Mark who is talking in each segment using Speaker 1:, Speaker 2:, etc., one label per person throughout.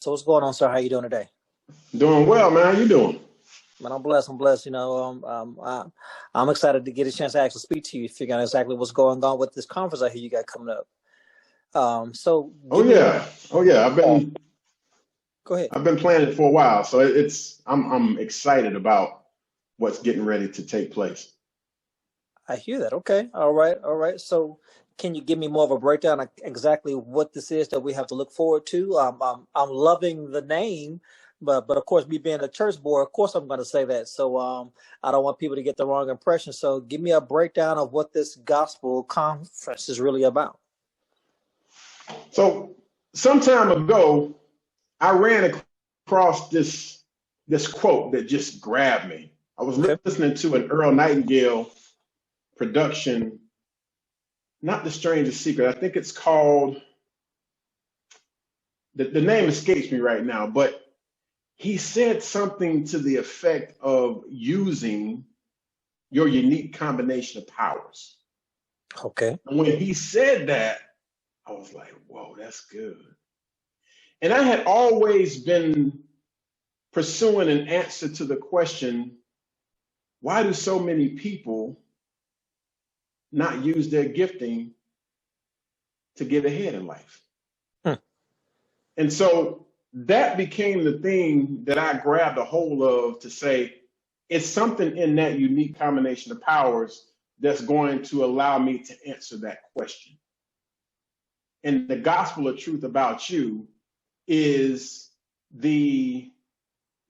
Speaker 1: So what's going on, sir? How you doing today?
Speaker 2: Doing well, man. How you doing?
Speaker 1: Man, I'm blessed. I'm blessed. I'm excited to get a chance to actually speak to you, figure out exactly what's going on with this conference I hear you got coming up. So
Speaker 2: Oh
Speaker 1: give me a
Speaker 2: yeah, oh yeah.
Speaker 1: go ahead.
Speaker 2: I've been planning it for a while, so I'm excited about what's getting ready to take place.
Speaker 1: I hear that. Okay. All right. All right. So can you give me more of a breakdown of exactly what this is that we have to look forward to? I'm loving the name, but of course, me being a church boy, of course I'm going to say that. So I don't want people to get the wrong impression. So give me a breakdown of what this gospel conference is really about.
Speaker 2: So some time ago, I ran across this quote that just grabbed me. I was
Speaker 1: Okay.
Speaker 2: listening to an Earl Nightingale production, not The Strangest Secret. I think it's called. The name escapes me right now, but he said something to the effect of using your unique combination of powers.
Speaker 1: Okay.
Speaker 2: And when he said that, I was like, whoa, that's good. And I had always been pursuing an answer to the question, why do so many people not use their gifting to get ahead in life?
Speaker 1: Hmm.
Speaker 2: And so that became the thing that I grabbed a hold of to say, it's something in that unique combination of powers that's going to allow me to answer that question. And the gospel of truth about you is the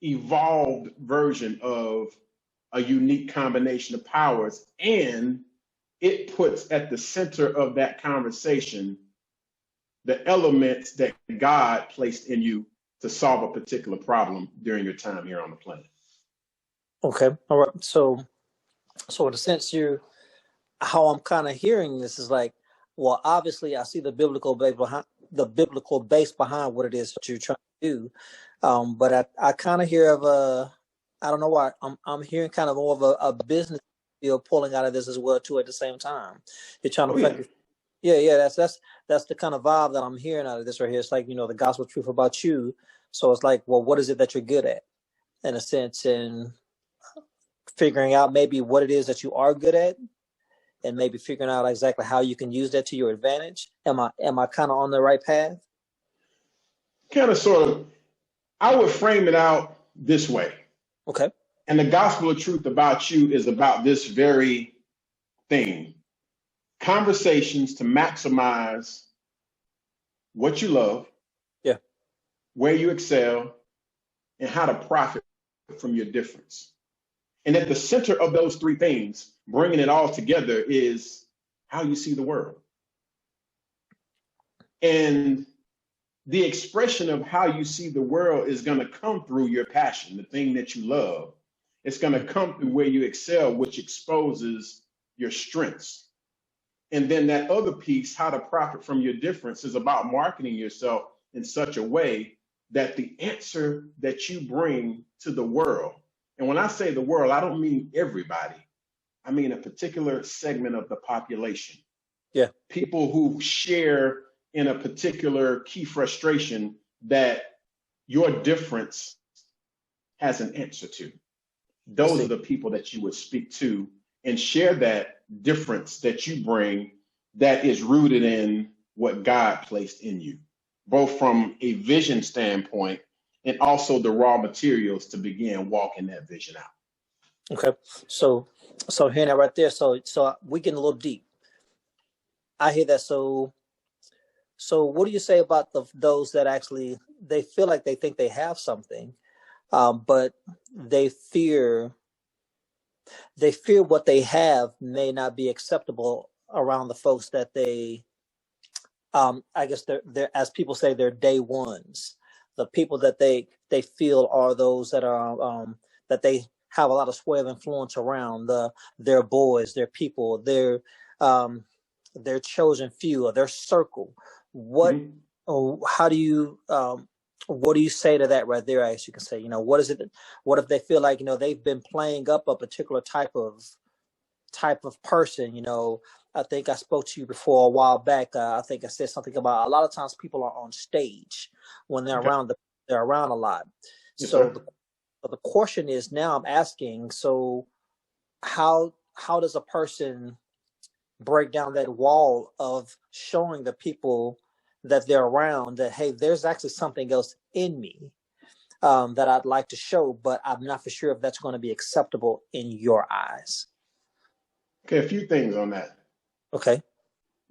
Speaker 2: evolved version of a unique combination of powers. And it puts at the center of that conversation the elements that God placed in you to solve a particular problem during your time here on the planet.
Speaker 1: Okay. All right. So in a sense, how I'm kind of hearing this is like, well, obviously I see the biblical base behind what it is that you're trying to do. But I kind of hear of I don't know why I'm hearing kind of more of a business deal pulling out of this as well too at the same time. You're trying to
Speaker 2: Oh, yeah.
Speaker 1: perfect. Yeah, yeah, that's the kind of vibe that I'm hearing out of this right here. It's like, the gospel truth about you. So it's like, well, what is it that you're good at in a sense, and figuring out maybe what it is that you are good at and maybe figuring out exactly how you can use that to your advantage. Am I kind of on the right path?
Speaker 2: Kind of sort of, I would frame it out this way.
Speaker 1: Okay.
Speaker 2: And the gospel of truth about you is about this very thing: conversations to maximize what you love,
Speaker 1: Yeah.
Speaker 2: where you excel, and how to profit from your difference. And at the center of those three things, bringing it all together, is how you see the world. And the expression of how you see the world is going to come through your passion, the thing that you love. It's going to come through where you excel, which exposes your strengths. And then that other piece, how to profit from your difference, is about marketing yourself in such a way that the answer that you bring to the world, and when I say the world, I don't mean everybody, I mean a particular segment of the population,
Speaker 1: Yeah.
Speaker 2: people who share in a particular key frustration that your difference has an answer to.
Speaker 1: I
Speaker 2: Those are
Speaker 1: see.
Speaker 2: the people that you would speak to and share that difference that you bring, that is rooted in what God placed in you, both from a vision standpoint and also the raw materials to begin walking that vision out.
Speaker 1: Okay. So so hearing that right there, so we getting a little deep. I hear that. So what do you say about those that actually they feel like they think they have something, but they fear they fear what they have may not be acceptable around the folks that they I guess they're as people say they're day ones, the people that they feel are those that are that they have a lot of sway of influence around their boys, their people, um, their chosen few or their circle. What
Speaker 2: Mhm.
Speaker 1: how do you what do you say to that right there? As you can say, what is it? What if they feel like they've been playing up a particular type of person. I think I spoke to you before a while back. I think I said something about a lot of times people are on stage when they're
Speaker 2: Okay.
Speaker 1: around. they're around a lot.
Speaker 2: Yes,
Speaker 1: So
Speaker 2: sir.
Speaker 1: the question is now I'm asking, so how does a person break down that wall of showing the people that they're around that, hey, there's actually something else in me that I'd like to show, but I'm not for sure if that's going to be acceptable in your eyes.
Speaker 2: Okay, a few things on that.
Speaker 1: Okay.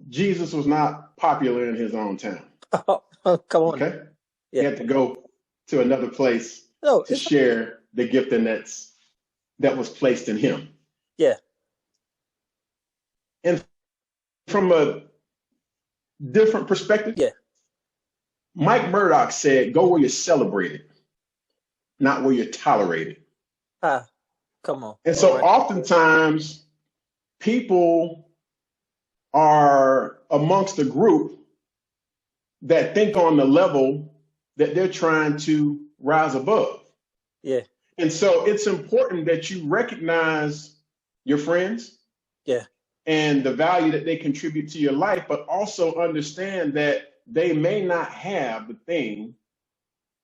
Speaker 2: Jesus was not popular in his own town.
Speaker 1: Come on now.
Speaker 2: Okay, he
Speaker 1: Yeah.
Speaker 2: had to go to another place
Speaker 1: No,
Speaker 2: to
Speaker 1: it's
Speaker 2: share the gifting that was placed in him.
Speaker 1: yeah,
Speaker 2: And from a different perspective,
Speaker 1: yeah.
Speaker 2: Mike Murdoch said, "Go where you're celebrated, not where you're tolerated."
Speaker 1: Ah, come on.
Speaker 2: And
Speaker 1: All
Speaker 2: so,
Speaker 1: right.
Speaker 2: oftentimes, people are amongst a group that think on the level that they're trying to rise above.
Speaker 1: Yeah,
Speaker 2: And so it's important that you recognize your friends
Speaker 1: yeah.
Speaker 2: and the value that they contribute to your life, but also understand that they may not have the thing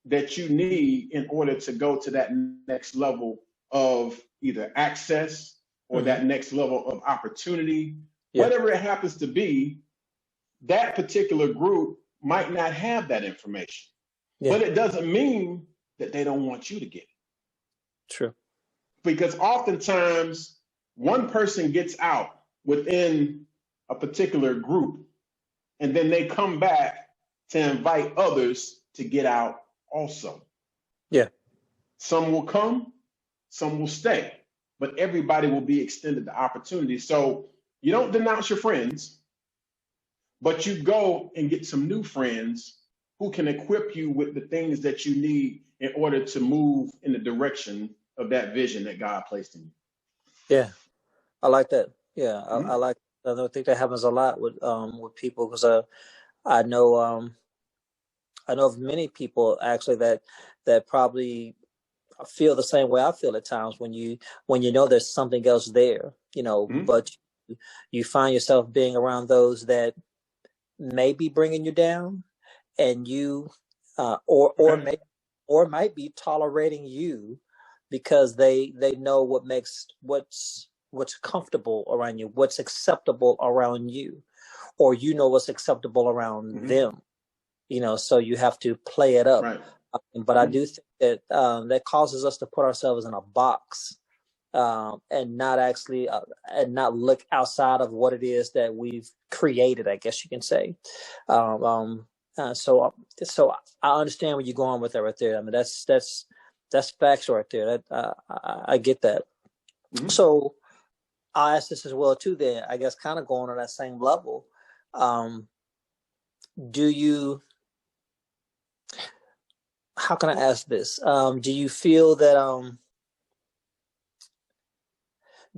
Speaker 2: that you need in order to go to that next level of either access or
Speaker 1: Mm-hmm.
Speaker 2: that next level of opportunity.
Speaker 1: Yeah,
Speaker 2: Whatever it happens to be, that particular group might not have that information.
Speaker 1: yeah.
Speaker 2: But it doesn't mean that they don't want you to get it.
Speaker 1: True.
Speaker 2: Because oftentimes one person gets out within a particular group and then they come back to invite others to get out also.
Speaker 1: Yeah,
Speaker 2: Some will come, some will stay, but everybody will be extended the opportunity. So you don't denounce your friends, but you go and get some new friends who can equip you with the things that you need in order to move in the direction of that vision that God placed in you.
Speaker 1: yeah. I like that. Yeah, I
Speaker 2: Mhm.
Speaker 1: like. I don't think that happens a lot with people because I know I know of many people actually that probably feel the same way I feel at times when you know there's something else there,
Speaker 2: Mhm.
Speaker 1: but you find yourself being around those that may be bringing you down, and you
Speaker 2: Okay.
Speaker 1: or might be tolerating you because they know what's comfortable around you, what's acceptable around you, or what's acceptable around
Speaker 2: Mhm.
Speaker 1: them. So you have to play it up.
Speaker 2: Right.
Speaker 1: But I
Speaker 2: Mhm.
Speaker 1: do think that that causes us to put ourselves in a box, and not actually and not look outside of what it is that we've created, I guess you can say. Um, um, so I understand where you're going with that right there. I mean, that's facts right there. That I get that.
Speaker 2: Mhm.
Speaker 1: So I'll ask this as well too. Then I guess kind of going on that same level. Um, do you? How can I ask this? Do you feel that?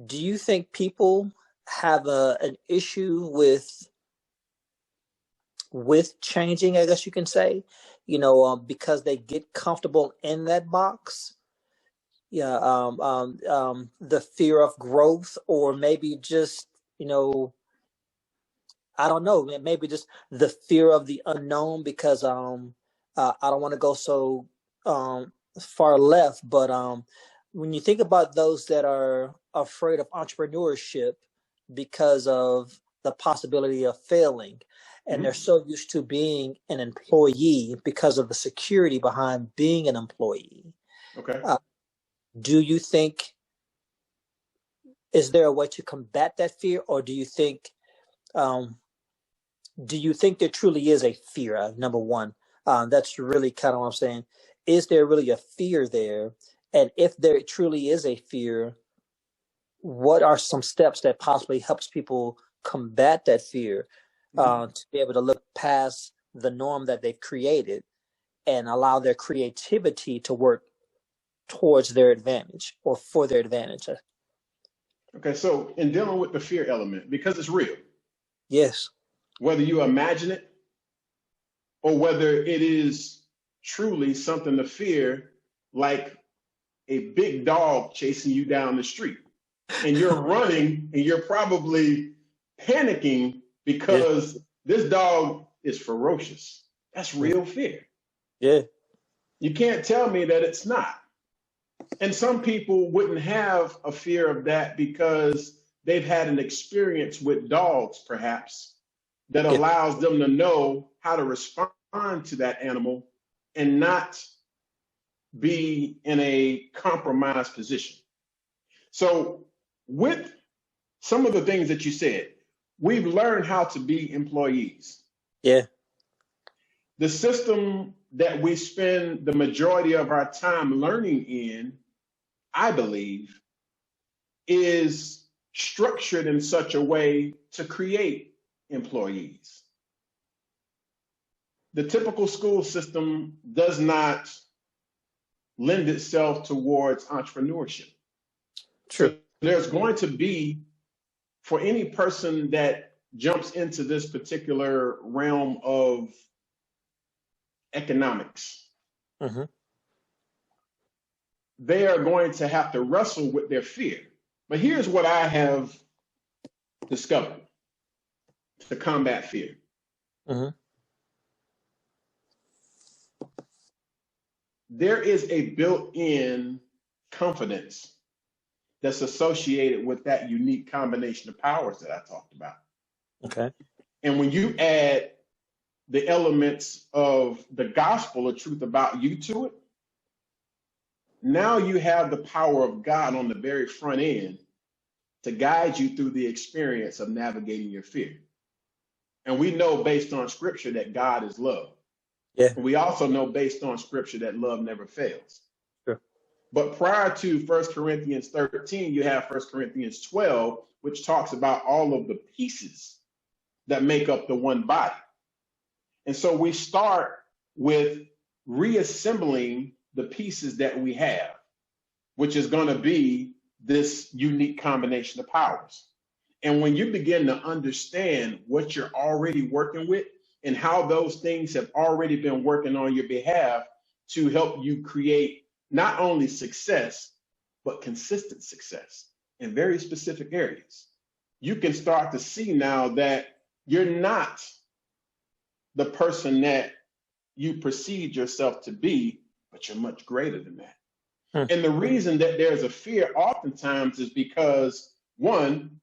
Speaker 1: Do you think people have an issue with changing? I guess you can say, because they get comfortable in that box. Yeah, the fear of growth, or maybe just I don't know, maybe just the fear of the unknown because I don't want to go so far left, but when you think about those that are afraid of entrepreneurship because of the possibility of failing, and they're
Speaker 2: Mhm.
Speaker 1: so used to being an employee because of the security behind being an employee,
Speaker 2: Okay.
Speaker 1: uh, do you think is there a way to combat that fear, or um, do you think there truly is a fear? Number one, that's really kind of what I'm saying. Is there really a fear there? And if there truly is a fear, what are some steps that possibly helps people combat that fear,
Speaker 2: Mhm.
Speaker 1: to be able to look past the norm that they've created and allow their creativity to work towards their advantage or for their advantage?
Speaker 2: Okay. So in dealing with the fear element, because it's real,
Speaker 1: Yes.
Speaker 2: whether you imagine it or whether it is truly something to fear, like a big dog chasing you down the street, and you're running and you're probably panicking
Speaker 1: Yeah.
Speaker 2: because this dog is ferocious. That's
Speaker 1: Yeah.
Speaker 2: real fear.
Speaker 1: Yeah.
Speaker 2: You can't tell me that it's not. And some people wouldn't have a fear of that because they've had an experience with dogs, perhaps, that
Speaker 1: Yeah.
Speaker 2: allows them to know how to respond to that animal and not be in a compromised position. So, with some of the things that you said, we've learned how to be employees.
Speaker 1: Yeah.
Speaker 2: The system that we spend the majority of our time learning in, I believe, is structured in such a way to create employees. The typical school system does not lend itself towards entrepreneurship.
Speaker 1: True.
Speaker 2: So there's going to be, for any person that jumps into this particular realm of economics,
Speaker 1: Mm-hmm.
Speaker 2: they are going to have to wrestle with their fear. But here's what I have discovered to combat fear.
Speaker 1: Mm-hmm.
Speaker 2: There is a built-in confidence that's associated with that unique combination of powers that I talked about.
Speaker 1: Okay.
Speaker 2: And when you add the elements of the gospel, the truth about you, to it, now you have the power of God on the very front end to guide you through the experience of navigating your fear. And we know based on scripture that God is love.
Speaker 1: Yeah.
Speaker 2: And we also know based on scripture that love never fails.
Speaker 1: Sure.
Speaker 2: But prior to 1 Corinthians 13, you have 1 Corinthians 12, which talks about all of the pieces that make up the one body. And so we start with reassembling the pieces that we have, which is going to be this unique combination of powers. And when you begin to understand what you're already working with and how those things have already been working on your behalf to help you create not only success, but consistent success in very specific areas, you can start to see now that you're not the person that you perceived yourself to be, but you're much greater than that. And the reason that there's a fear oftentimes is because, one,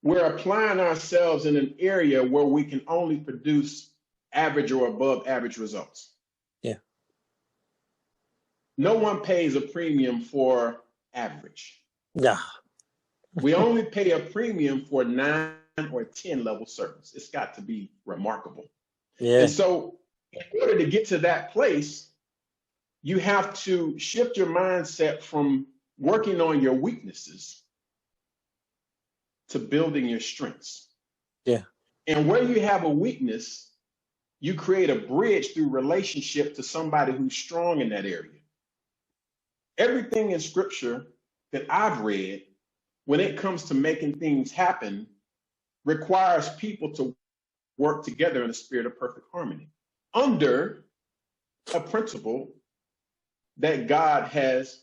Speaker 2: we're applying ourselves in an area where we can only produce average or above average results.
Speaker 1: Yeah.
Speaker 2: No one pays a premium for average.
Speaker 1: Nah.
Speaker 2: We only pay a premium for 9 or 10 level service. It's got to be remarkable.
Speaker 1: Yeah.
Speaker 2: And so in order to get to that place, you have to shift your mindset from working on your weaknesses to building your strengths.
Speaker 1: Yeah.
Speaker 2: And where you have a weakness, you create a bridge through relationship to somebody who's strong in that area. Everything in scripture that I've read, when it comes to making things happen, requires people to work together in a spirit of perfect harmony under a principle that God has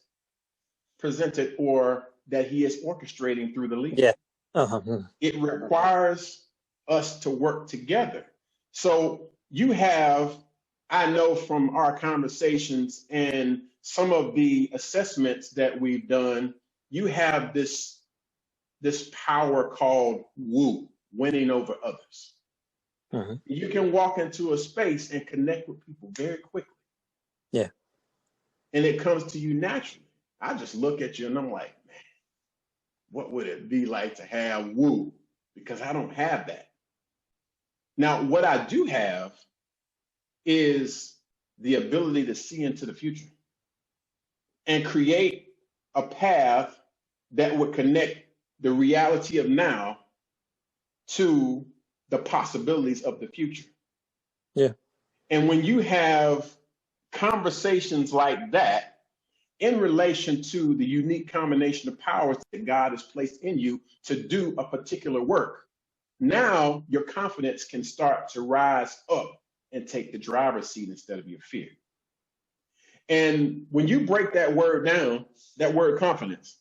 Speaker 2: presented or that he is orchestrating through the leader.
Speaker 1: Yeah. Uh-huh.
Speaker 2: It requires us to work together. So you have, I know from our conversations and some of the assessments that we've done, you have this power called woo, winning over others.
Speaker 1: Mm-hmm.
Speaker 2: You can walk into a space and connect with people very quickly.
Speaker 1: Yeah.
Speaker 2: And it comes to you naturally. I just look at you and I'm like, man, what would it be like to have woo? Because I don't have that. Now, what I do have is the ability to see into the future and create a path that would connect the reality of now to the possibilities of the future.
Speaker 1: Yeah.
Speaker 2: And when you have conversations like that in relation to the unique combination of powers that God has placed in you to do a particular work, now your confidence can start to rise up and take the driver's seat instead of your fear. And when you break that word down, that word confidence,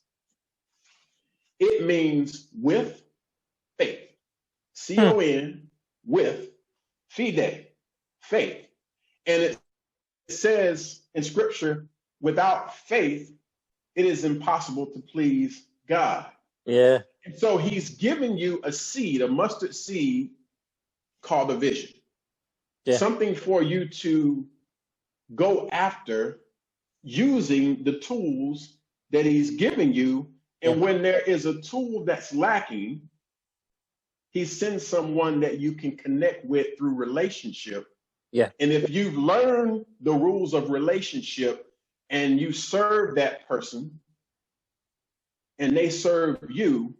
Speaker 2: it means with faith. C-O-N with fide, faith. And it's it says in scripture, without faith, it is impossible to please God.
Speaker 1: Yeah.
Speaker 2: And so he's giving you a seed, a mustard seed called a vision,
Speaker 1: Yeah.
Speaker 2: something for you to go after using the tools that he's giving you. And
Speaker 1: Yeah.
Speaker 2: when there is a tool that's lacking, he sends someone that you can connect with through relationship.
Speaker 1: Yeah.
Speaker 2: And if you've learned the rules of relationship and you serve that person and they serve you,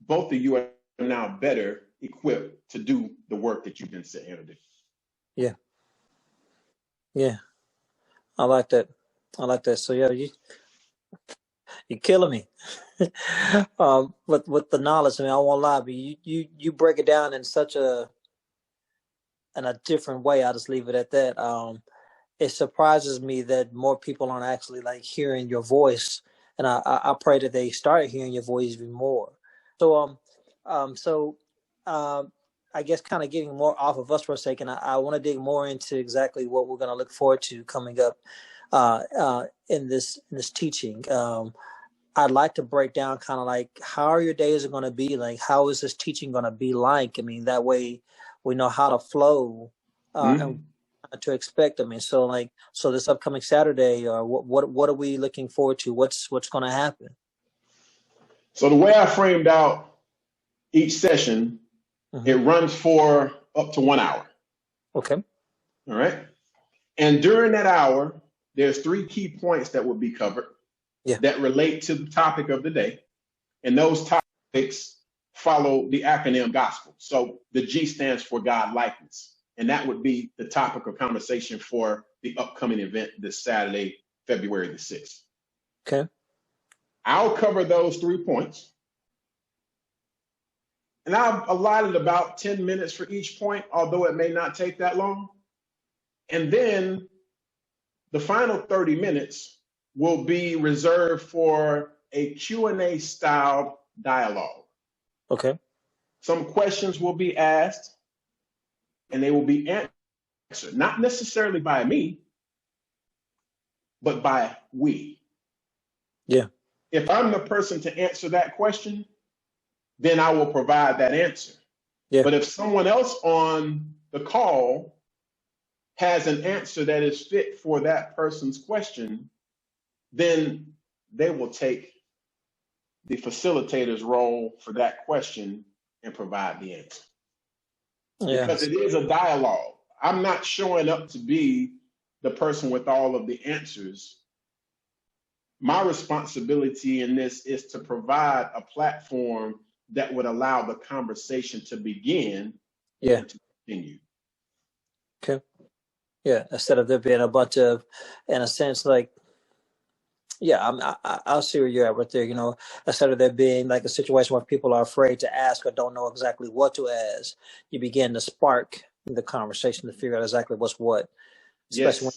Speaker 2: both of you are now better equipped to do the work that you've been sent here to do.
Speaker 1: Yeah. Yeah. I like that. I like that. So yeah, you're killing me. With the knowledge, I mean, I won't lie, but you break it down in such a different way. I'll just leave it at that. It surprises me that more people aren't actually like hearing your voice, and I pray that they start hearing your voice even more. So so I guess kind of getting more off of us for a second, I want to dig more into exactly what we're going to look forward to coming up in this teaching. I'd like to break down kind of like how are your days are going to be like. How is this teaching going to be like? I mean, that way we know how to flow and to expect. I mean, so this upcoming Saturday, or what are we looking forward to? What's going to happen?
Speaker 2: So the way I framed out each session, it runs for up to 1 hour.
Speaker 1: Okay.
Speaker 2: All right. And during that hour, there's 3 key points that will be covered that relate to the topic of the day. And those topics follow the acronym GOSPEL. So the G stands for God likeness. And that would be the topic of conversation for the upcoming event this Saturday, February the 6th.
Speaker 1: Okay.
Speaker 2: I'll cover those 3 points. And I've allotted about 10 minutes for each point, although it may not take that long. And then the final 30 minutes will be reserved for a Q&A style dialogue.
Speaker 1: Okay.
Speaker 2: Some questions will be asked and they will be answered, not necessarily by me, but by we.
Speaker 1: Yeah.
Speaker 2: If I'm the person to answer that question, then I will provide that answer.
Speaker 1: Yeah.
Speaker 2: But if someone else on the call has an answer that is fit for that person's question, then they will take the facilitator's role for that question and provide the answer.
Speaker 1: Yeah.
Speaker 2: Because it is a dialogue. I'm not showing up to be the person with all of the answers. My responsibility in this is to provide a platform that would allow the conversation to begin and to continue.
Speaker 1: Okay. Yeah. Instead of there being a bunch of, in a sense, like, yeah, I'll see where you're at right there. You know, instead of there being like a situation where people are afraid to ask or don't know exactly what to ask, you begin to spark the conversation to figure out exactly what's what. Especially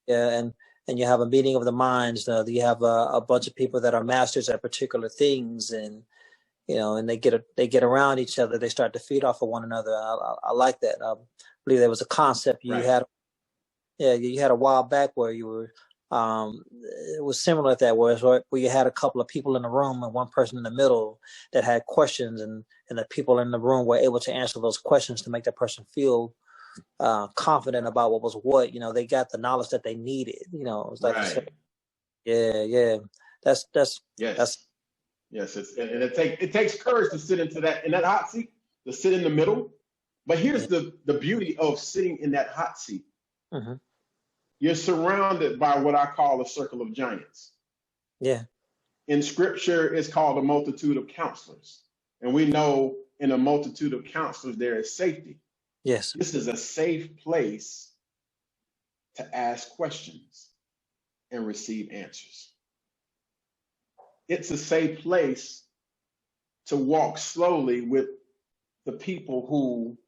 Speaker 1: when, and you have a meeting of the minds. You have a bunch of people that are masters at particular things, and you know, and they get around each other. They start to feed off of one another. I like that. I believe there was a concept you had. Yeah, you had a while back where you were. It was similar to that, where you had a couple of people in the room and one person in the middle that had questions, and the people in the room were able to answer those questions to make that person feel confident about what was what. You know, they got the knowledge that they needed. You know, it was like you said, yeah. That's
Speaker 2: yes. And it takes courage to sit in that hot seat, to sit in the middle. But here's the beauty of sitting in that hot seat.
Speaker 1: Mm-hmm.
Speaker 2: You're surrounded by what I call a circle of giants.
Speaker 1: Yeah.
Speaker 2: In scripture, it's called a multitude of counselors. And we know in a multitude of counselors, there is safety.
Speaker 1: Yes.
Speaker 2: This is a safe place to ask questions and receive answers. It's a safe place to walk slowly with the people who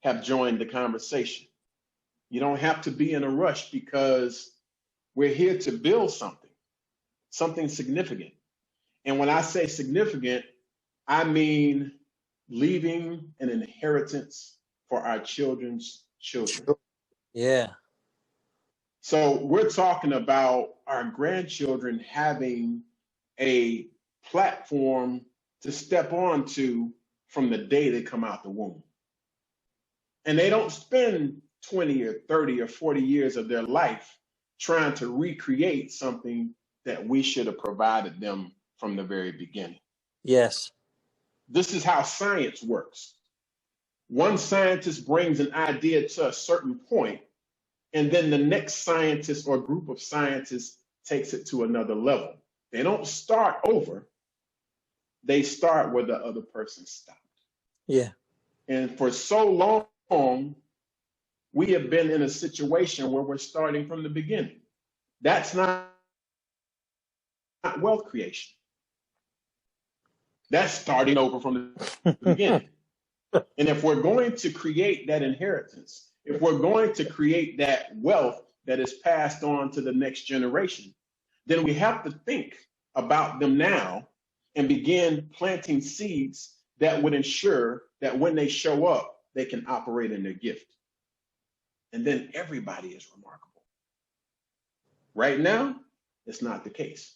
Speaker 2: have joined the conversation. You don't have to be in a rush because we're here to build something significant. And when I say significant, I mean leaving an inheritance for our children's children.
Speaker 1: Yeah.
Speaker 2: So we're talking about our grandchildren having a platform to step onto from the day they come out the womb. And they don't spend 20 or 30 or 40 years of their life trying to recreate something that we should have provided them from the very beginning.
Speaker 1: Yes.
Speaker 2: This is how science works. One scientist brings an idea to a certain point, and then the next scientist or group of scientists takes it to another level. They don't start over. They start where the other person stopped.
Speaker 1: Yeah.
Speaker 2: And for so long, we have been in a situation where we're starting from the beginning. That's not wealth creation. That's starting over from the beginning. And if we're going to create that inheritance, if we're going to create that wealth that is passed on to the next generation, then we have to think about them now and begin planting seeds that would ensure that when they show up, they can operate in their gift. And then everybody is remarkable. Right now, it's not the case.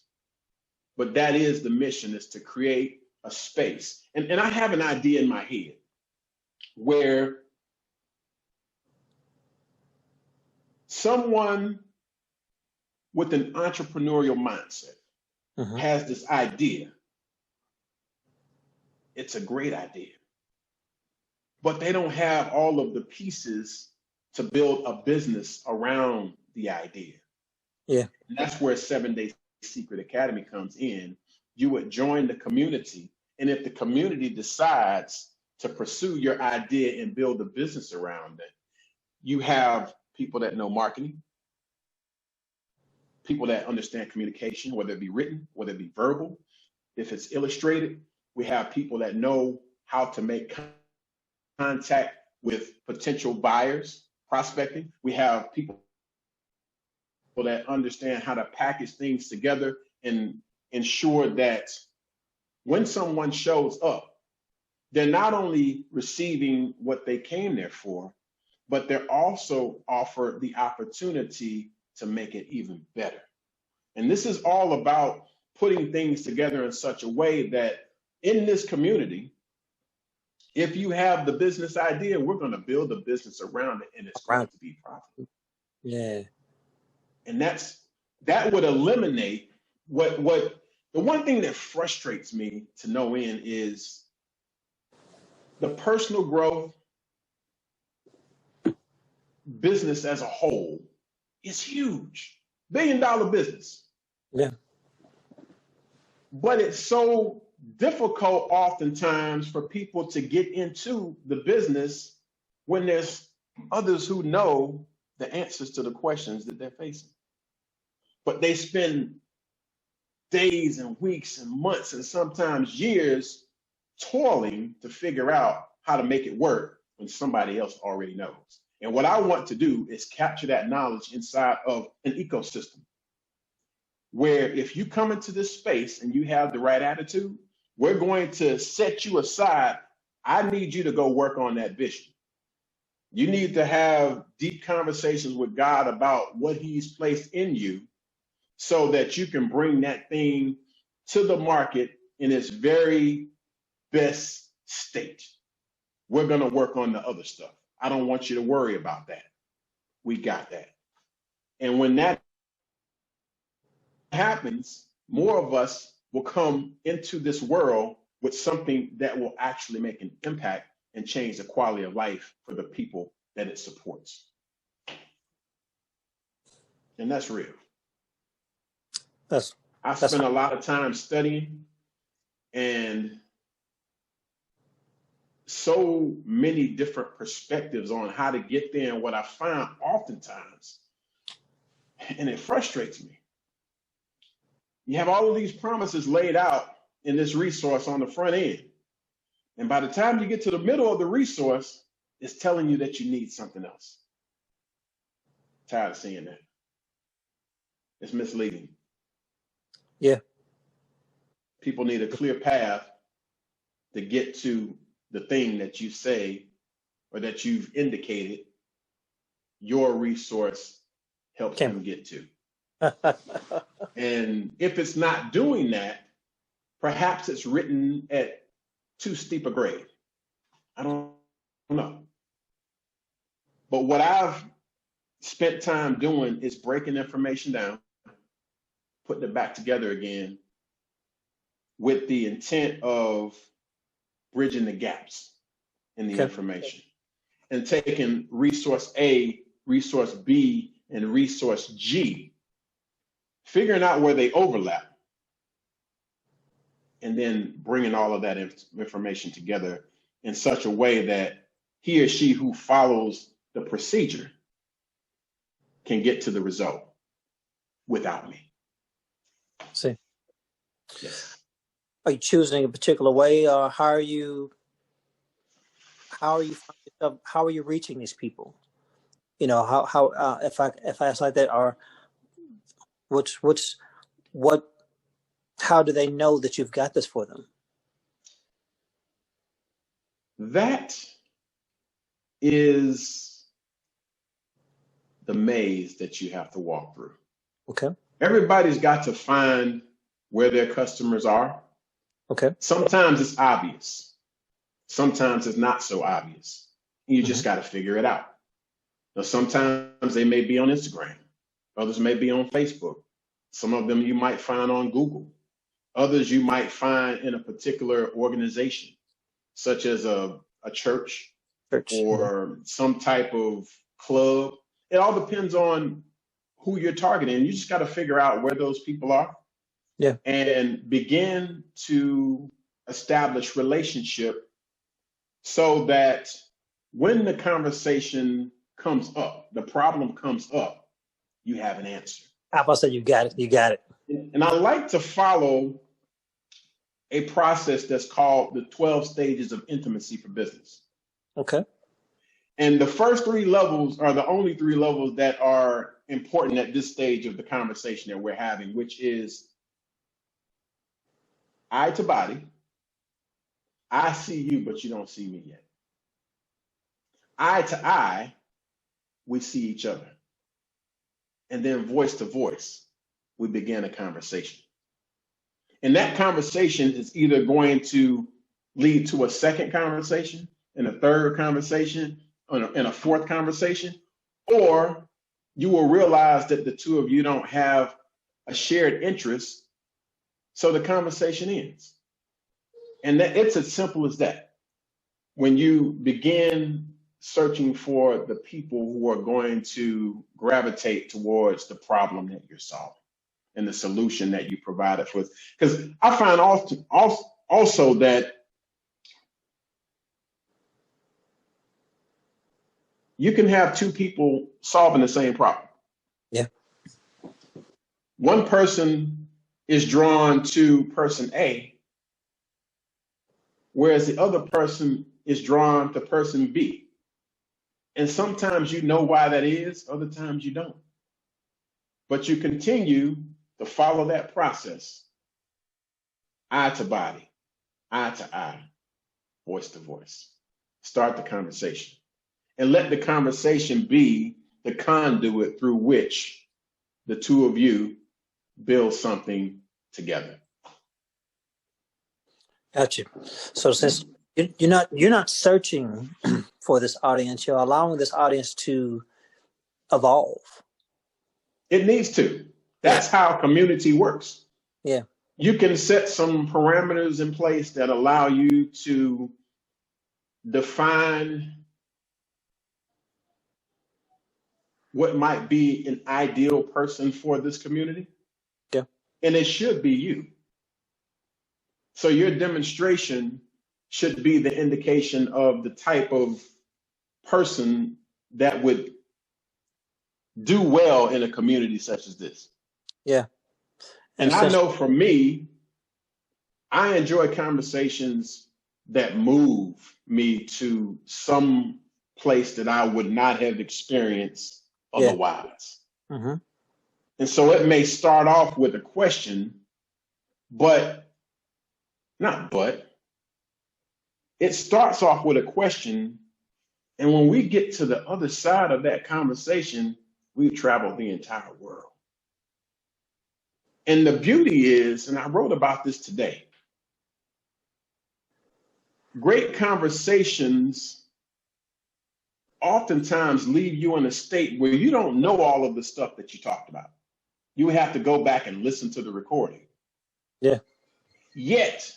Speaker 2: But that is the mission, is to create a space. And I have an idea in my head where someone with an entrepreneurial mindset has this idea. It's a great idea. But they don't have all of the pieces to build a business around the idea.
Speaker 1: Yeah.
Speaker 2: And that's where 7-Day Secret Academy comes in. You would join the community, and if the community decides to pursue your idea and build a business around it, you have people that know marketing, people that understand communication, whether it be written, whether it be verbal, if it's illustrated. We have people that know how to make contact with potential buyers, prospecting. We have people that understand how to package things together and ensure that when someone shows up, they're not only receiving what they came there for, but they're also offered the opportunity to make it even better. And this is all about putting things together in such a way that in this community, if you have the business idea, we're going to build a business around it, and it's going to be profitable.
Speaker 1: Yeah.
Speaker 2: And that would eliminate what the one thing that frustrates me to no end is the personal growth business as a whole is huge. $1 billion business.
Speaker 1: Yeah.
Speaker 2: But it's so difficult oftentimes for people to get into the business when there's others who know the answers to the questions that they're facing. But they spend days and weeks and months and sometimes years toiling to figure out how to make it work when somebody else already knows. And what I want to do is capture that knowledge inside of an ecosystem where if you come into this space and you have the right attitude, we're going to set you aside. I need you to go work on that vision. You need to have deep conversations with God about what he's placed in you so that you can bring that thing to the market in its very best state. We're going to work on the other stuff. I don't want you to worry about that. We got that. And when that happens, more of us will come into this world with something that will actually make an impact and change the quality of life for the people that it supports. And that's real. I spent a lot of time studying, and so many different perspectives on how to get there. And what I find oftentimes, and it frustrates me, you have all of these promises laid out in this resource on the front end. And by the time you get to the middle of the resource, it's telling you that you need something else. Tired of seeing that. It's misleading.
Speaker 1: Yeah.
Speaker 2: People need a clear path to get to the thing that you say or that you've indicated your resource helps
Speaker 1: Can
Speaker 2: them get to. And if it's not doing that, perhaps it's written at too steep a grade. I don't know. But what I've spent time doing is breaking information down, putting it back together again with the intent of bridging the gaps in the
Speaker 1: okay.
Speaker 2: information and taking resource A, resource B, and resource G, figuring out where they overlap, and then bringing all of that information together in such a way that he or she who follows the procedure can get to the result without me.
Speaker 1: See,
Speaker 2: Yes.
Speaker 1: are you choosing a particular way, or how are you reaching these people? You know, how if I ask like that, or what how do they know that you've got this for them?
Speaker 2: That is the maze that you have to walk through.
Speaker 1: Okay.
Speaker 2: Everybody's got to find where their customers are.
Speaker 1: Okay.
Speaker 2: Sometimes it's obvious. Sometimes it's not so obvious. You just got to figure it out. Now, sometimes they may be on Instagram. Others may be on Facebook. Some of them you might find on Google. Others you might find in a particular organization, such as a church or some type of club. It all depends on who you're targeting. You just got to figure out where those people are.
Speaker 1: Yeah.
Speaker 2: And begin to establish relationship so that when the conversation comes up, the problem comes up, you have an answer.
Speaker 1: How about say you got it? You got it.
Speaker 2: And I like to follow a process that's called the 12 stages of intimacy for business.
Speaker 1: Okay.
Speaker 2: And the first 3 levels are the only 3 levels that are important at this stage of the conversation that we're having, which is eye to body. I see you, but you don't see me yet. Eye to eye, we see each other. And then voice to voice, we begin a conversation. And that conversation is either going to lead to a second conversation, and a third conversation, and a fourth conversation, or you will realize that the two of you don't have a shared interest, so the conversation ends. And that it's as simple as that. When you begin searching for the people who are going to gravitate towards the problem that you're solving and the solution that you provided for. Because I find also that you can have 2 people solving the same problem.
Speaker 1: Yeah.
Speaker 2: One person is drawn to person A, whereas the other person is drawn to person B. And sometimes you know why that is, other times you don't. But you continue to follow that process, eye to body, eye to eye, voice to voice. Start the conversation. And let the conversation be the conduit through which the two of you build something together.
Speaker 1: Gotcha. So since you're not searching for this audience, you're allowing this audience to evolve.
Speaker 2: It needs to. That's how community works.
Speaker 1: Yeah.
Speaker 2: You can set some parameters in place that allow you to define what might be an ideal person for this community.
Speaker 1: Yeah.
Speaker 2: And it should be you. So your demonstration should be the indication of the type of person that would do well in a community such as this.
Speaker 1: Yeah.
Speaker 2: And I know for me, I enjoy conversations that move me to some place that I would not have experienced otherwise.
Speaker 1: Mm-hmm.
Speaker 2: And so it may start off with a question, it starts off with a question. And when we get to the other side of that conversation, we've traveled the entire world. And the beauty is, and I wrote about this today, great conversations oftentimes leave you in a state where you don't know all of the stuff that you talked about. You have to go back and listen to the recording.
Speaker 1: Yeah.
Speaker 2: Yet,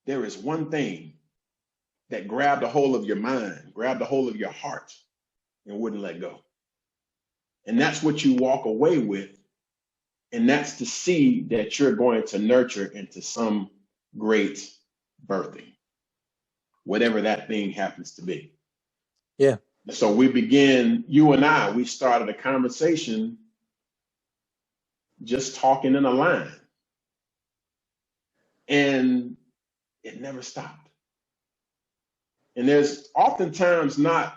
Speaker 2: there is one thing that grabbed a hold of your mind, grabbed a hold of your heart, and wouldn't let go. And that's what you walk away with. And that's the seed that you're going to nurture into some great birthing, whatever that thing happens to be.
Speaker 1: Yeah.
Speaker 2: So we begin, you and I, we started a conversation just talking in a line. And it never stopped. And there's oftentimes not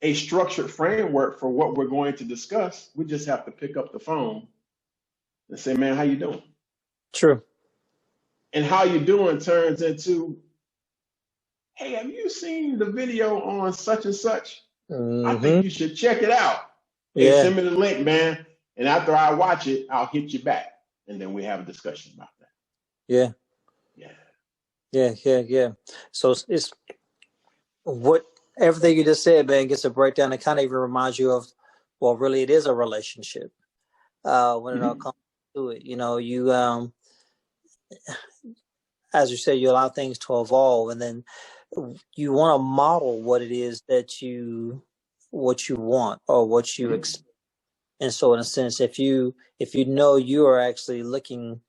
Speaker 2: a structured framework for what we're going to discuss. We just have to pick up the phone and say, man, how you doing?
Speaker 1: True.
Speaker 2: And how you doing turns into, hey, have you seen the video on such and such? I think you should check it out. Hey,
Speaker 1: Yeah.
Speaker 2: send me the link, man. And after I watch it, I'll hit you back. And then we have a discussion about that.
Speaker 1: Yeah.
Speaker 2: Yeah.
Speaker 1: Yeah. Yeah. Yeah. So it's what everything you just said, man, gets a breakdown. It kind of even reminds you of, well, really, it is a relationship. When it all comes to it, you as you said, you allow things to evolve, and then you want to model what it is that what you want or what you expect. And so, in a sense, if you know you are actually looking,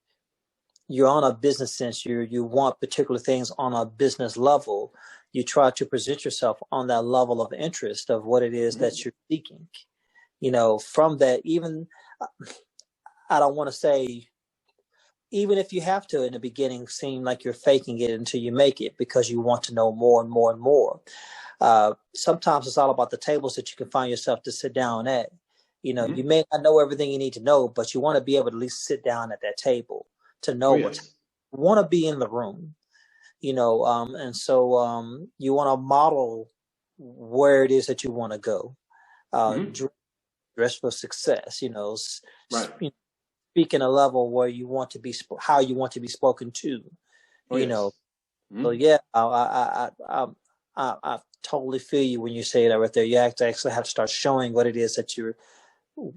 Speaker 1: you're on a business sense, you want particular things on a business level, you try to present yourself on that level of interest of what it is that you're seeking. From that, even I don't want to say, even if you have to in the beginning seem like you're faking it until you make it because you want to know more and more and more. Sometimes it's all about the tables that you can find yourself to sit down at. You may not know everything you need to know, but you want to be able to at least sit down at that table to know you want to be in the room, and so you want to model where it is that you want to go. Dress for success, speak in a level where you want to be, how you want to be spoken to, So yeah, I totally feel you when you say that right there. You have to actually have to start showing what it is that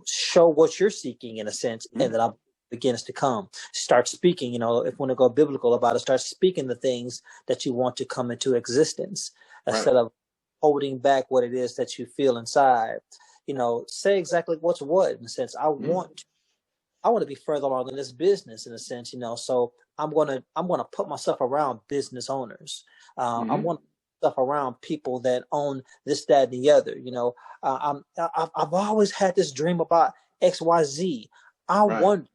Speaker 1: show what you're seeking in a sense, and that begins to come. Start speaking, if you want to go biblical about it, start speaking the things that you want to come into existence instead of holding back what it is that you feel inside. Say exactly what's what in a sense. I want to be further along in this business in a sense, so I'm gonna put myself around business owners. I'm gonna put myself around people that own this, that, and the other. I've always had this dream about XYZ. I wonder,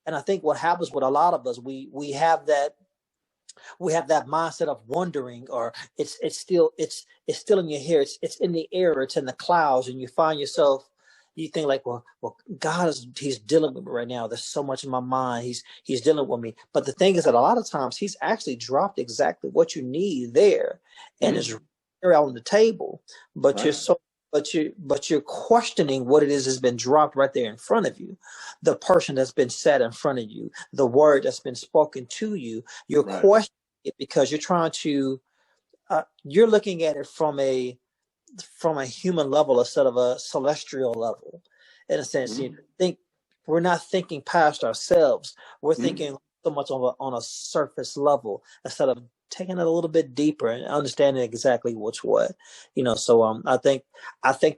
Speaker 1: and I think what happens with a lot of us, we have that mindset of wondering, or it's still in your hair, it's in the air, it's in the clouds, and you find yourself, you think like, well, God he's dealing with me right now. There's so much in my mind. He's dealing with me. But the thing is that a lot of times he's actually dropped exactly what you need there, and it's right on the table. But you're questioning what it is that's been dropped right there in front of you, the person that's been said in front of you, the word that's been spoken to you. You're questioning it because you're trying to, you're looking at it from a human level instead of a celestial level. In a sense, you think we're not thinking past ourselves. We're thinking so much on a surface level instead of taking it a little bit deeper and understanding exactly what's what. So I think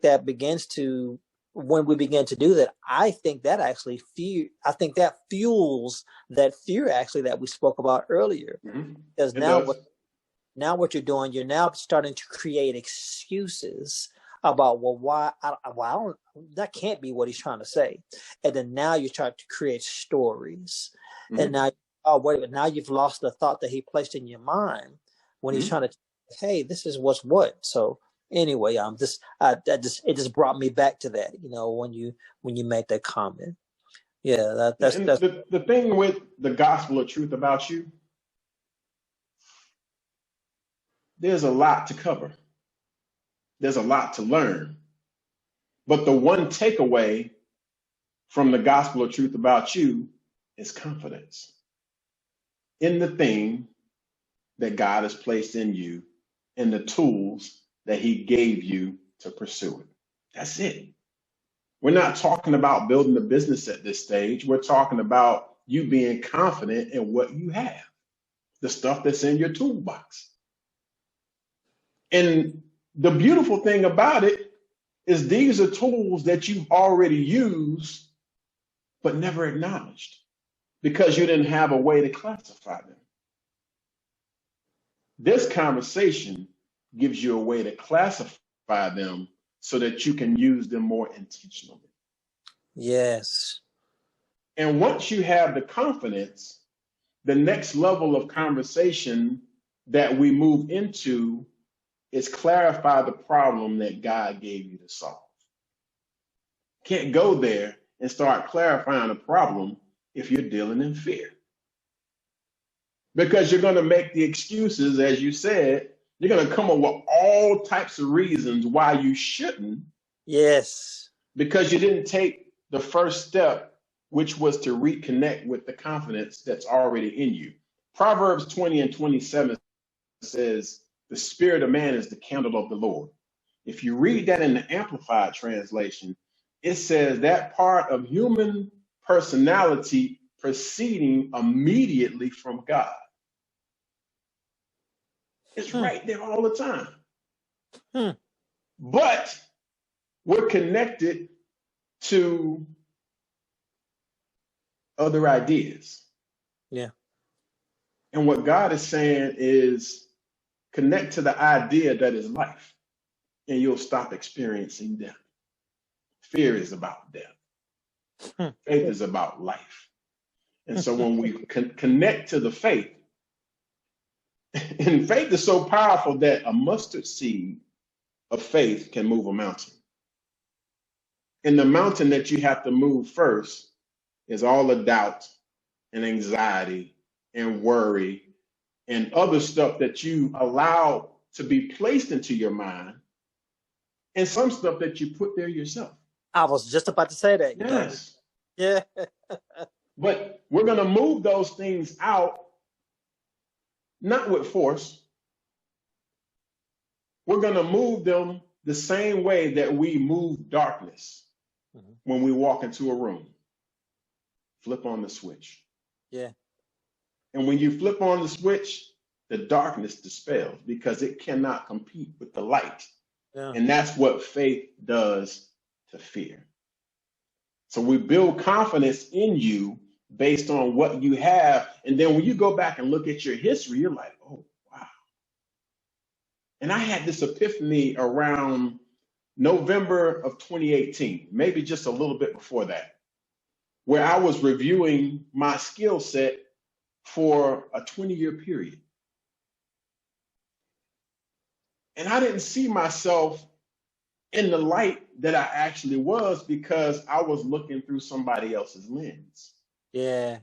Speaker 1: that begins to, when we begin to do that, I think that actually fuels that fear actually that we spoke about earlier. Because now what you're doing, you're now starting to create excuses about, well, why? That can't be what he's trying to say. And then now you try to create stories. And now, now you've lost the thought that he placed in your mind when he's trying to, hey, this is what's what. So anyway, it just brought me back to that, when you made that comment. Yeah, that's
Speaker 2: the thing with the gospel of truth about you. There's a lot to cover. There's a lot to learn. But the one takeaway from the gospel of truth about you is confidence in the thing that God has placed in you and the tools that he gave you to pursue it. That's it. We're not talking about building a business at this stage. We're talking about you being confident in what you have, the stuff that's in your toolbox. And the beautiful thing about it is these are tools that you've already used, but never acknowledged because you didn't have a way to classify them. This conversation gives you a way to classify them so that you can use them more intentionally.
Speaker 1: Yes.
Speaker 2: And once you have the confidence, the next level of conversation that we move into is clarify the problem that God gave you to solve. Can't go there and start clarifying a problem if you're dealing in fear. Because you're going to make the excuses, as you said, you're going to come up with all types of reasons why you shouldn't.
Speaker 1: Yes.
Speaker 2: Because you didn't take the first step, which was to reconnect with the confidence that's already in you. Proverbs 20:27 says, the spirit of man is the candle of the Lord. If you read that in the Amplified translation, it says that part of human personality proceeding immediately from God. It's right there all the time. But we're connected to other ideas.
Speaker 1: Yeah.
Speaker 2: And what God is saying is connect to the idea that is life, and you'll stop experiencing death. Fear is about death. Faith is about life. And so when we connect to the faith, and faith is so powerful that a mustard seed of faith can move a mountain. And the mountain that you have to move first is all the doubt and anxiety and worry and other stuff that you allow to be placed into your mind, and some stuff that you put there yourself.
Speaker 1: I was just about to say that.
Speaker 2: Yes.
Speaker 1: Yeah.
Speaker 2: But we're going to move those things out, not with force. We're going to move them the same way that we move darkness when we walk into a room. Flip on the switch.
Speaker 1: Yeah.
Speaker 2: And when you flip on the switch, the darkness dispels because it cannot compete with the light. Yeah. And that's what faith does to fear. So we build confidence in you based on what you have. And then when you go back and look at your history, you're like, oh, wow. And I had this epiphany around November of 2018, maybe just a little bit before that, where I was reviewing my skill set for a 20-year period. And I didn't see myself in the light that I actually was because I was looking through somebody else's lens.
Speaker 1: Yeah.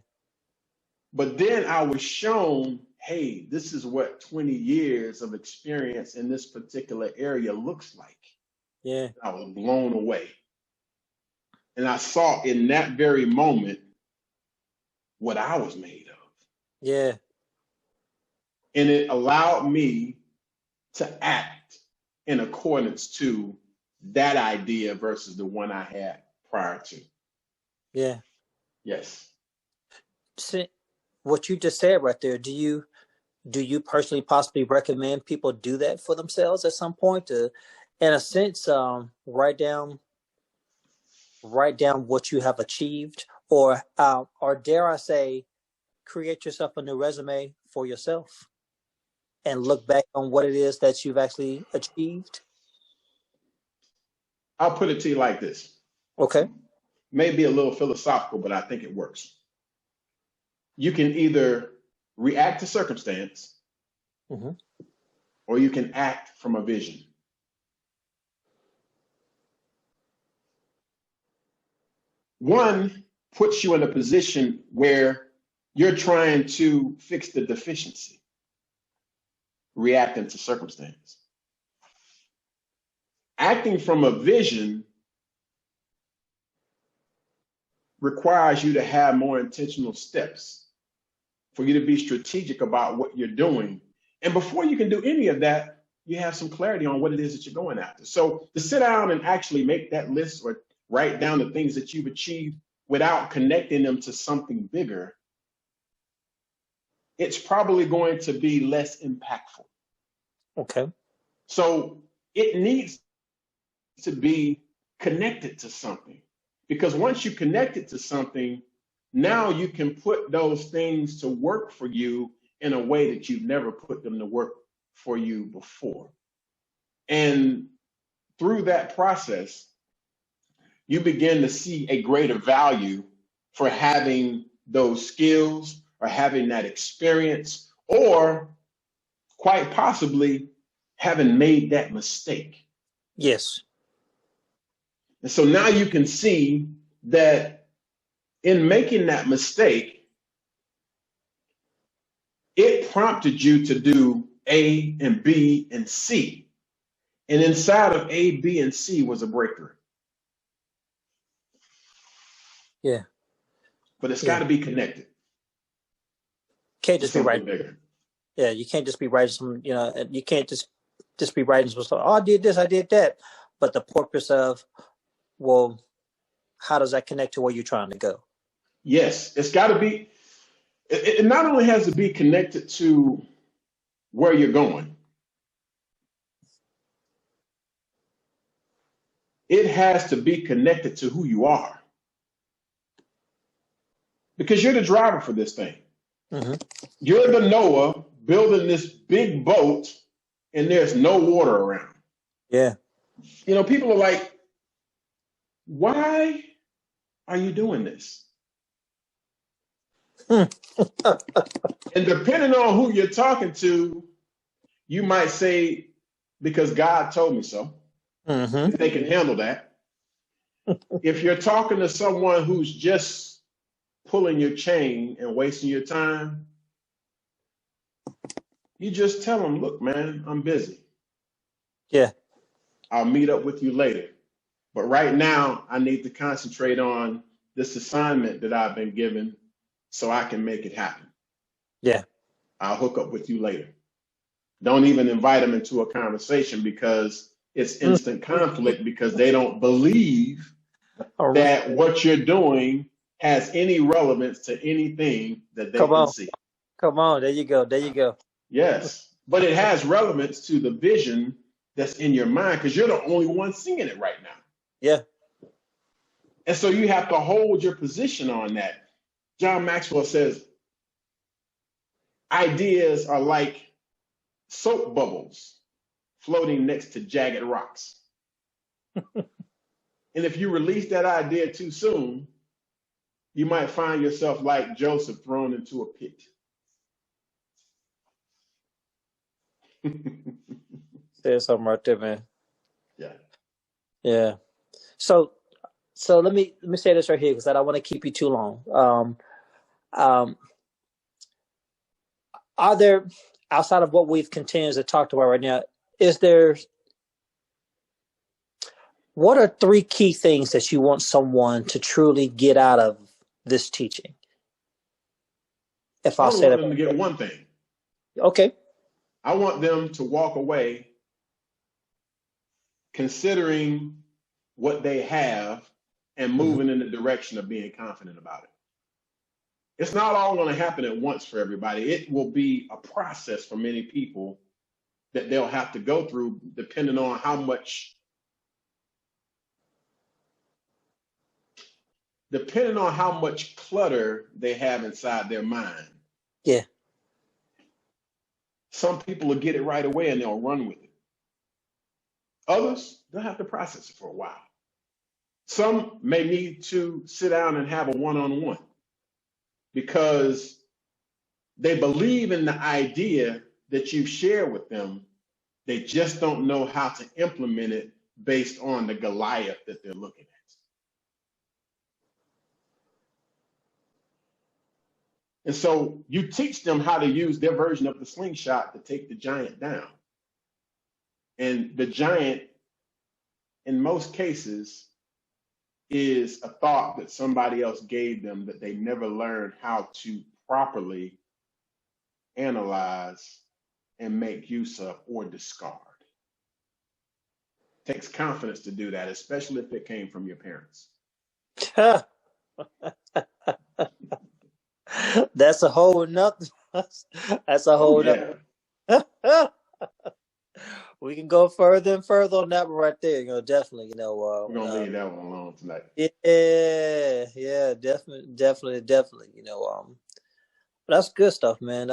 Speaker 2: But then I was shown, hey, this is what 20 years of experience in this particular area looks like.
Speaker 1: Yeah.
Speaker 2: I was blown away. And I saw in that very moment what I was made of.
Speaker 1: Yeah.
Speaker 2: And it allowed me to act in accordance to that idea versus the one I had prior to.
Speaker 1: Yeah.
Speaker 2: Yes.
Speaker 1: See, what you just said right there, do you personally possibly recommend people do that for themselves at some point to, in a sense, write down what you have achieved, or dare I say, create yourself a new resume for yourself and look back on what it is that you've actually achieved?
Speaker 2: I'll put it to you like this.
Speaker 1: Okay.
Speaker 2: Maybe a little philosophical, but I think it works. You can either react to circumstance, or you can act from a vision. One puts you in a position where you're trying to fix the deficiency, reacting to circumstance. Acting from a vision requires you to have more intentional steps for you to be strategic about what you're doing. And before you can do any of that, you have some clarity on what it is that you're going after. So to sit down and actually make that list or write down the things that you've achieved without connecting them to something bigger, it's probably going to be less impactful.
Speaker 1: Okay.
Speaker 2: So it needs to be connected to something, because once you connect it to something, now you can put those things to work for you in a way that you've never put them to work for you before. And through that process, you begin to see a greater value for having those skills or having that experience, or quite possibly having made that mistake.
Speaker 1: Yes.
Speaker 2: And so now you can see that in making that mistake, it prompted you to do A and B and C. And inside of A, B, and C was a breakthrough.
Speaker 1: Yeah.
Speaker 2: But it's got to be connected.
Speaker 1: Can't just be writing.
Speaker 2: Bigger.
Speaker 1: Yeah, you can't just be writing some, you can't just be writing some stuff. Oh, I did this, I did that. But the purpose of, well, how does that connect to where you're trying to go?
Speaker 2: Yes, it's got to be. It not only has to be connected to where you're going, it has to be connected to who you are. Because you're the driver for this thing. Mm-hmm. You're the Noah building this big boat and there's no water around.
Speaker 1: Yeah.
Speaker 2: People are like, why are you doing this? And depending on who you're talking to, you might say, because God told me so. Mm-hmm. If they can handle that. If you're talking to someone who's just pulling your chain and wasting your time, you just tell them, look, man, I'm busy.
Speaker 1: Yeah.
Speaker 2: I'll meet up with you later. But right now, I need to concentrate on this assignment that I've been given so I can make it happen.
Speaker 1: Yeah.
Speaker 2: I'll hook up with you later. Don't even invite them into a conversation, because it's instant conflict, because they don't believe that what you're doing has any relevance to anything that they can see.
Speaker 1: Come on. There you go. There you go.
Speaker 2: Yes. But it has relevance to the vision that's in your mind, because you're the only one seeing it right now.
Speaker 1: Yeah.
Speaker 2: And so you have to hold your position on that. John Maxwell says, ideas are like soap bubbles floating next to jagged rocks. And if you release that idea too soon, you might find yourself like Joseph, thrown into a pit.
Speaker 1: There's something right there, man.
Speaker 2: Yeah.
Speaker 1: Yeah. So let me say this right here, because I don't want to keep you too long. Are there, outside of what we've continued to talk about right now, what are 3 key things that you want someone to truly get out of this teaching?
Speaker 2: If I want them to get one thing.
Speaker 1: Okay.
Speaker 2: I want them to walk away considering what they have and moving in the direction of being confident about it. It's not all going to happen at once for everybody. It will be a process for many people that they'll have to go through, depending on how much clutter they have inside their mind.
Speaker 1: Yeah.
Speaker 2: Some people will get it right away and they'll run with it. Others, they'll have to process it for a while. Some may need to sit down and have a one-on-one, because they believe in the idea that you've shared with them. They just don't know how to implement it based on the Goliath that they're looking at. And so you teach them how to use their version of the slingshot to take the giant down. And the giant, in most cases, is a thought that somebody else gave them that they never learned how to properly analyze and make use of or discard. It takes confidence to do that, especially if it came from your parents.
Speaker 1: That's a whole nother. That's a
Speaker 2: Oh
Speaker 1: whole
Speaker 2: yeah,
Speaker 1: nother. We can go further and further on that one right there. Definitely.
Speaker 2: we're gonna leave that one alone tonight.
Speaker 1: Yeah, definitely. But that's good stuff, man.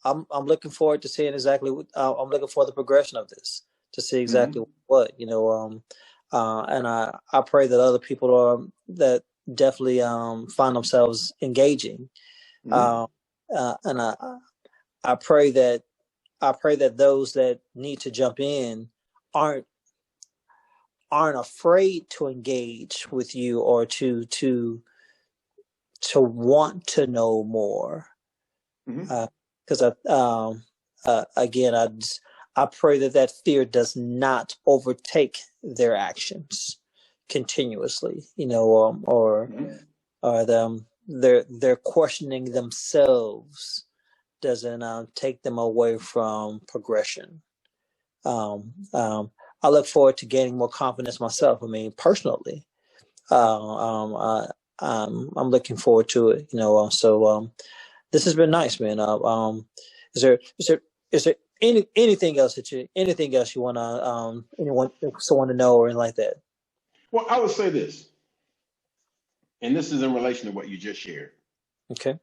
Speaker 1: I'm looking forward to seeing exactly what I'm looking for the progression of this to see exactly
Speaker 2: Mm-hmm.
Speaker 1: what and I pray that other people that definitely find themselves engaging,
Speaker 2: Mm-hmm.
Speaker 1: uh, and I pray that those that need to jump in aren't afraid to engage with you or to want to know more.
Speaker 2: Mm-hmm.
Speaker 1: Because again, I pray that fear does not overtake their actions continuously,
Speaker 2: Mm-hmm.
Speaker 1: or they're questioning themselves doesn't take them away from progression. Um, um, I look forward to gaining more confidence myself. I mean, personally, I'm looking forward to it. This has been nice, man. Is there anything else you want to someone to know or anything like that?
Speaker 2: Well, I would say this, and this is in relation to what you just shared.
Speaker 1: Okay.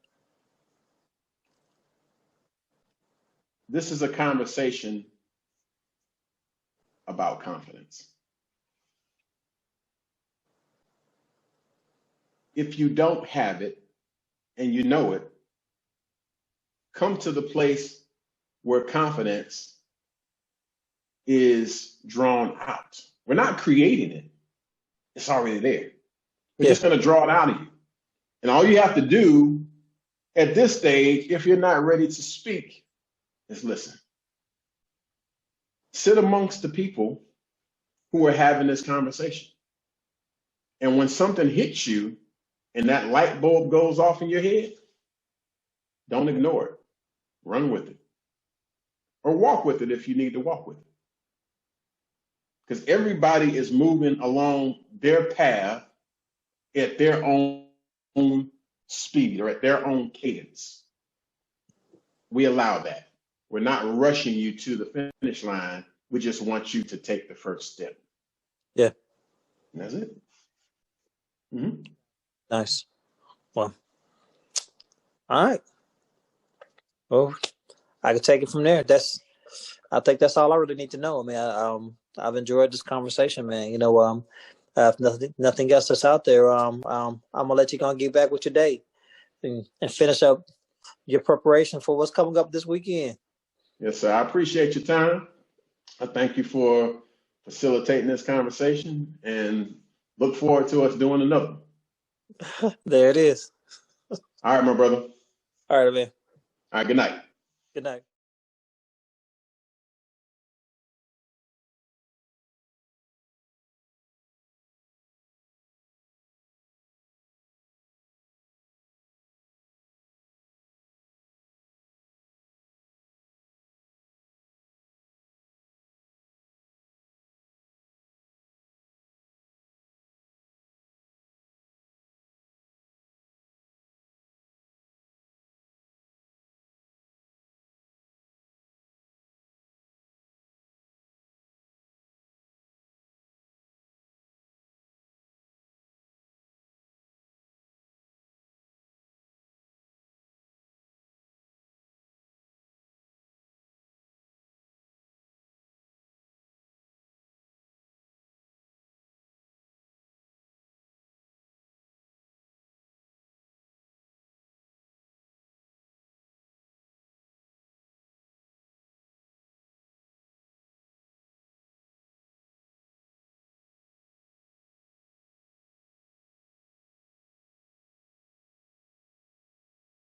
Speaker 2: This is a conversation about confidence. If you don't have it and you know it, come to the place where confidence is drawn out. We're not creating it, it's already there. We're
Speaker 1: Yeah.
Speaker 2: just going to draw it out of you. And all you have to do at this stage, if you're not ready to speak, is listen. Sit amongst the people who are having this conversation. And when something hits you and that light bulb goes off in your head, don't ignore it. Run with it. Or walk with it if you need to walk with it. Because everybody is moving along their path at their own speed or at their own cadence. We allow that. We're not rushing you to the finish line. We just want you to take the first step.
Speaker 1: Yeah.
Speaker 2: And that's it. Mm-hmm.
Speaker 1: Nice. Well, all right. Well, I can take it from there. I think that's all I really need to know. I mean, I've enjoyed this conversation, man. If nothing else that's out there, I'm gonna let you go and get back with your day and finish up your preparation for what's coming up this weekend.
Speaker 2: Yes, sir. I appreciate your time. I thank you for facilitating this conversation and look forward to us doing another.
Speaker 1: There it is.
Speaker 2: All right, my brother.
Speaker 1: All right, man.
Speaker 2: All right, good night.
Speaker 1: Good night.